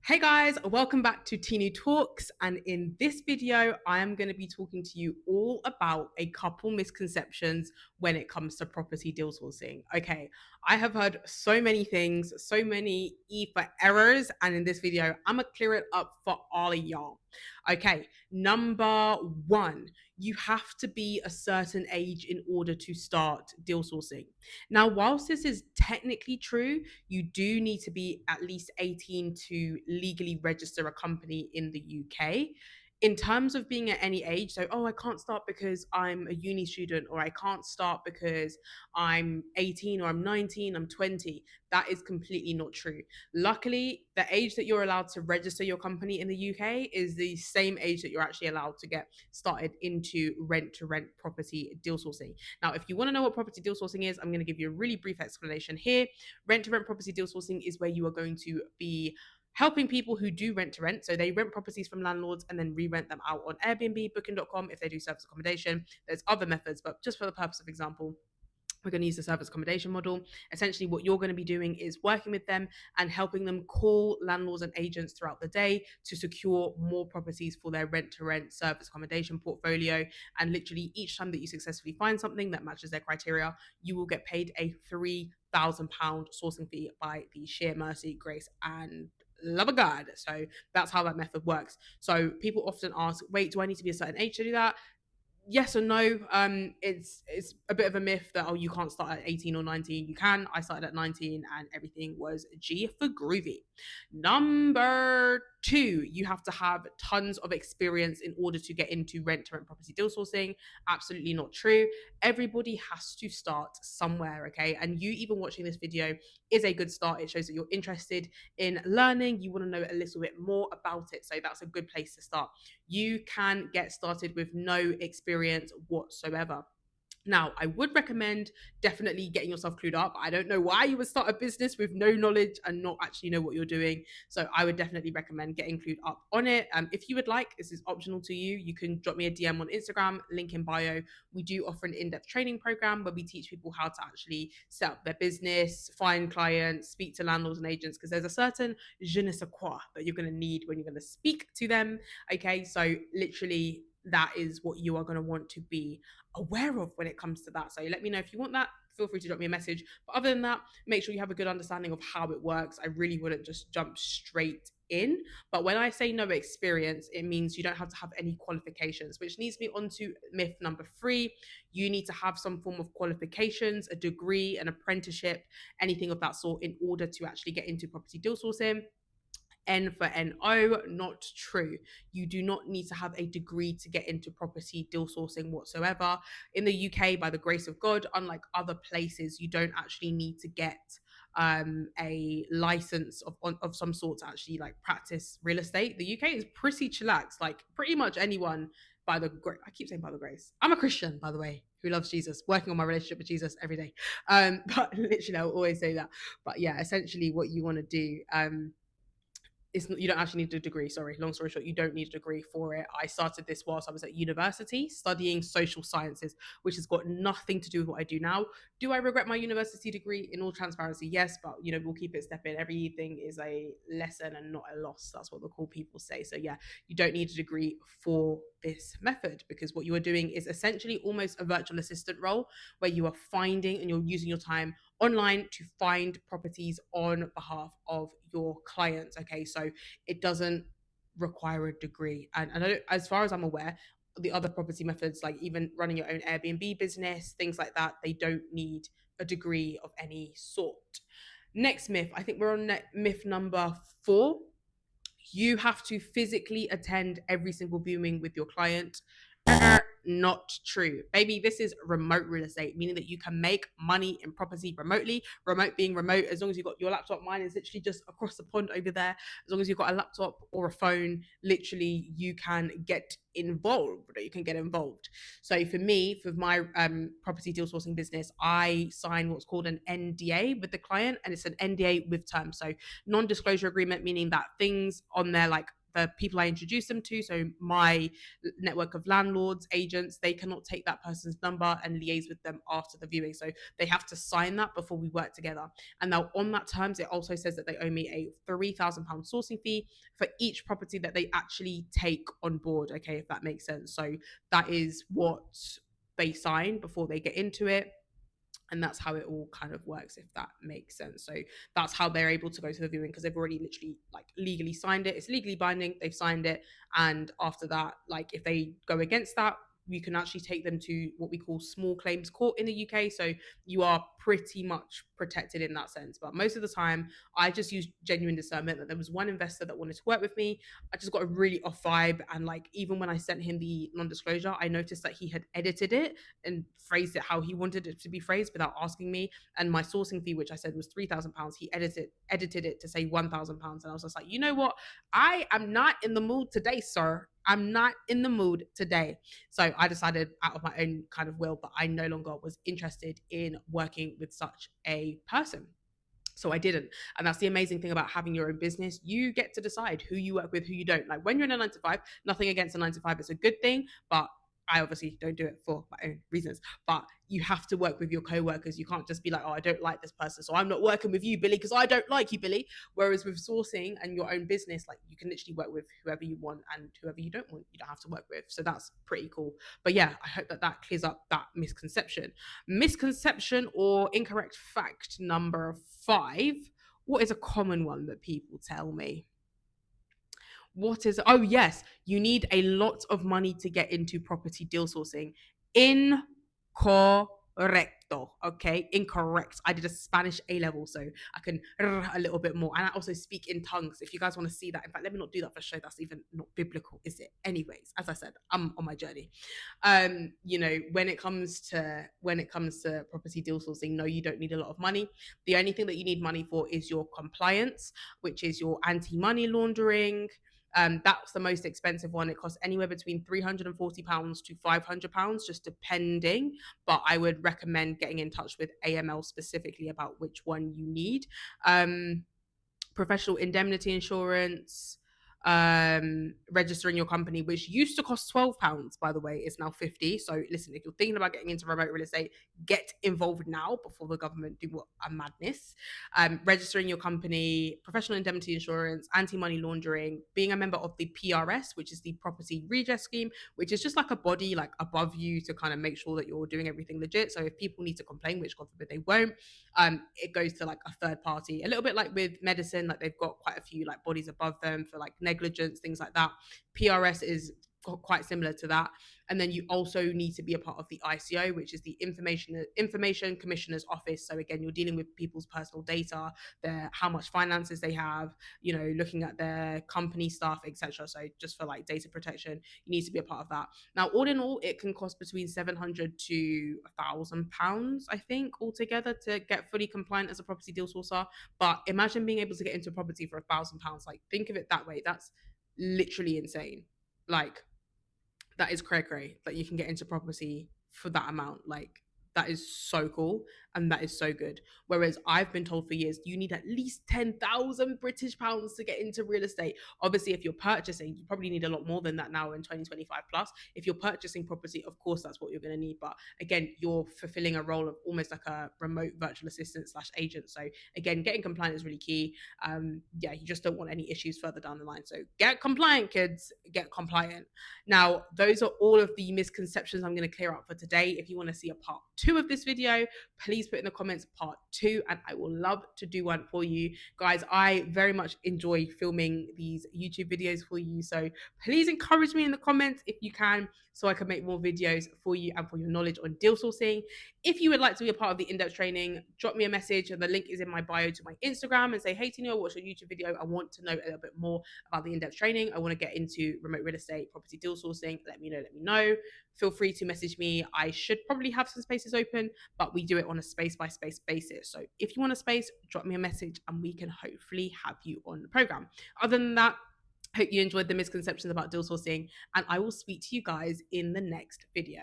Hey guys, welcome back to Tinu Talks. And in this video, I am going to be talking to you all about a couple misconceptions when it comes to property deal sourcing. Okay, I have heard so many things, so many for errors, and in this video, I'm going to clear it up for all of y'all. Okay, number one, you have to be a certain age in order to start deal sourcing. Now, whilst this is technically true, you do need to be at least 18 to legally register a company in the UK. In terms of being at any age, so, I can't start because I'm a uni student, or I can't start because I'm 18, or I'm 19, I'm 20. That is completely not true. Luckily, the age that you're allowed to register your company in the UK is the same age that you're actually allowed to get started into rent to rent property deal sourcing. Now, if you want to know what property deal sourcing is, I'm going to give you a really brief explanation here. Rent to rent property deal sourcing is where you are going to be helping people who do rent to rent. So they rent properties from landlords and then re-rent them out on Airbnb, booking.com if they do service accommodation. There's other methods, but just for the purpose of example, we're going to use the service accommodation model. Essentially, what you're going to be doing is working with them and helping them call landlords and agents throughout the day to secure more properties for their rent to rent service accommodation portfolio. And literally, each time that you successfully find something that matches their criteria, you will get paid a £3,000 sourcing fee by the sheer mercy, grace, and love of God. So that's how that method works. So people often ask, wait, do I need to be a certain age to do that? Yes or no. It's a bit of a myth that you can't start at 18 or 19. You can. I started at 19 and everything was G for groovy. Number two, you have to have tons of experience in order to get into rent to rent property deal sourcing. Absolutely not true. Everybody has to start somewhere, okay? And you even watching this video is a good start. It shows that you're interested in learning, you want to know a little bit more about it, so that's a good place to start. You can get started with no experience whatsoever. Now, I would recommend definitely getting yourself clued up. I don't know why you would start a business with no knowledge and not actually know what you're doing. So I would definitely recommend getting clued up on it. If you would like, this is optional to you. You can drop me a DM on Instagram, link in bio. We do offer an in-depth training program where we teach people how to actually set up their business, find clients, speak to landlords and agents, because there's a certain je ne sais quoi that you're going to need when you're going to speak to them. Okay, so literally that is what you are going to want to be aware of when it comes to that. So let me know if you want that. Feel free to drop me a message. But other than that, make sure you have a good understanding of how it works. I really wouldn't just jump straight in. But when I say no experience, it means you don't have to have any qualifications, which leads me on to myth number three. You need to have some form of qualifications, a degree, an apprenticeship, anything of that sort in order to actually get into property deal sourcing. N for NO, not true. You do not need to have a degree to get into property deal sourcing whatsoever. In the UK, by the grace of God, unlike other places, you don't actually need to get a license of some sort to actually like practice real estate. The UK is pretty chillax, like pretty much anyone by the grace. I keep saying by the grace. I'm a Christian, by the way, who loves Jesus, working on my relationship with Jesus every day. But literally, I'll always say that. But yeah, essentially, what you want to do, you don't actually need a degree. Sorry, long story short, you don't need a degree for it. I started this whilst I was at university studying social sciences, which has got nothing to do with what I do now. Do I regret my university degree? In all transparency, yes, but we'll keep it stepping. Everything is a lesson and not a loss. That's what the cool people say. So yeah, you don't need a degree for this method, because what you are doing is essentially almost a virtual assistant role where you are finding and you're using your time online to find properties on behalf of your clients. Okay, so it doesn't require a degree. And I know, as far as I'm aware, the other property methods, like even running your own Airbnb business, things like that, they don't need a degree of any sort. Next myth, I think we're on myth number four. You have to physically attend every single viewing with your client. Not true. Baby, this is remote real estate, meaning that you can make money in property remotely. Remote being remote, as long as you've got your laptop. Mine is literally just across the pond over there. As long as you've got a laptop or a phone, literally you can get involved. You can get involved. So for me, for my property deal sourcing business, I sign what's called an NDA with the client, and it's an NDA with terms. So non-disclosure agreement, meaning that things on there like the people I introduce them to, so my network of landlords, agents, they cannot take that person's number and liaise with them after the viewing. So they have to sign that before we work together. And now on that terms, it also says that they owe me a £3,000 sourcing fee for each property that they actually take on board. Okay, if that makes sense. So that is what they sign before they get into it, and that's how it all kind of works, if that makes sense. So that's how they're able to go to the viewing, because they've already literally like legally signed it. It's legally binding, they've signed it. And after that, like if they go against that, you can actually take them to what we call small claims court in the UK. So you are pretty much protected in that sense. But most of the time, I just use genuine discernment. That there was one investor that wanted to work with me. I just got a really off vibe. And like, even when I sent him the non disclosure, I noticed that he had edited it and phrased it how he wanted it to be phrased without asking me. And my sourcing fee, which I said was £3,000, he edited it to say £1,000. And I was just like, you know what? I am not in the mood today, sir. I'm not in the mood today. So I decided out of my own kind of will that I no longer was interested in working with such a person. So I didn't. And that's the amazing thing about having your own business. You get to decide who you work with, who you don't. Like when you're in a 9 to 5, nothing against a 9 to 5, it's a good thing, but I obviously don't do it for my own reasons. But you have to work with your co-workers. You can't just be like, oh, I don't like this person, so I'm not working with you, Billy, because I don't like you, Billy. Whereas with sourcing and your own business, like you can literally work with whoever you want, and whoever you don't want, you don't have to work with. So that's pretty cool. But yeah, I hope that that clears up that misconception. Misconception or incorrect fact number 5. What is a common one that people tell me? What is, oh yes, you need a lot of money to get into property deal sourcing. Incorrecto. Okay, incorrect. I did a Spanish A level, so I can a little bit more. And I also speak in tongues. If you guys want to see that, in fact, let me not do that for show. That's even not biblical, is it? Anyways, as I said, I'm on my journey. You know, when it comes to property deal sourcing, no, you don't need a lot of money. The only thing that you need money for is your compliance, which is your anti-money laundering. That's the most expensive one. It costs anywhere between £340 to £500, just depending. But I would recommend getting in touch with AML specifically about which one you need. Professional indemnity insurance, registering your company, which used to cost £12, by the way, is now 50. So listen, if you're thinking about getting into remote real estate, get involved now before the government do what a madness. Registering your company, professional indemnity insurance, anti-money laundering, being a member of the PRS, which is the property redress scheme, which is just like a body like above you to kind of make sure that you're doing everything legit. So if people need to complain, which God forbid they won't, it goes to like a third party, a little bit like with medicine. Like they've got quite a few like bodies above them for like negligence, things like that. PRS is quite similar to that. And then you also need to be a part of the ICO, which is the Information Commissioner's Office. So again, you're dealing with people's personal data, their how much finances they have, you know, looking at their company stuff, etc. So just for like data protection, you need to be a part of that. Now, all in all, it can cost between £700 to £1,000, I think, altogether to get fully compliant as a property deal sourcer. But imagine being able to get into a property for £1,000. Like, think of it that way. That's literally insane. Like, that is cray cray that you can get into property for that amount. Like, that is so cool and that is so good. Whereas I've been told for years you need at least 10,000 British pounds to get into real estate. Obviously, if you're purchasing, you probably need a lot more than that now in 2025 plus. If you're purchasing property, of course that's what you're going to need. But again, you're fulfilling a role of almost like a remote virtual assistant slash agent. So again, getting compliant is really key. Yeah, you just don't want any issues further down the line. So get compliant, kids, get compliant. Now, those are all of the misconceptions I'm going to clear up for today. If you want to see a part 2 of this video, please put in the comments part 2, and I will love to do one for you. Guys, I very much enjoy filming these YouTube videos for you. So please encourage me in the comments if you can, so I can make more videos for you and for your knowledge on deal sourcing. If you would like to be a part of the in-depth training, drop me a message, and the link is in my bio to my Instagram, and say, hey, Tina, what's your YouTube video? I want to know a little bit more about the in-depth training. I want to get into remote real estate, property deal sourcing. Let me know. Feel free to message me. I should probably have some spaces open, but we do it on a space by space basis. So if you want a space, drop me a message and we can hopefully have you on the program. Other than that, hope you enjoyed the misconceptions about deal sourcing, and I will speak to you guys in the next video.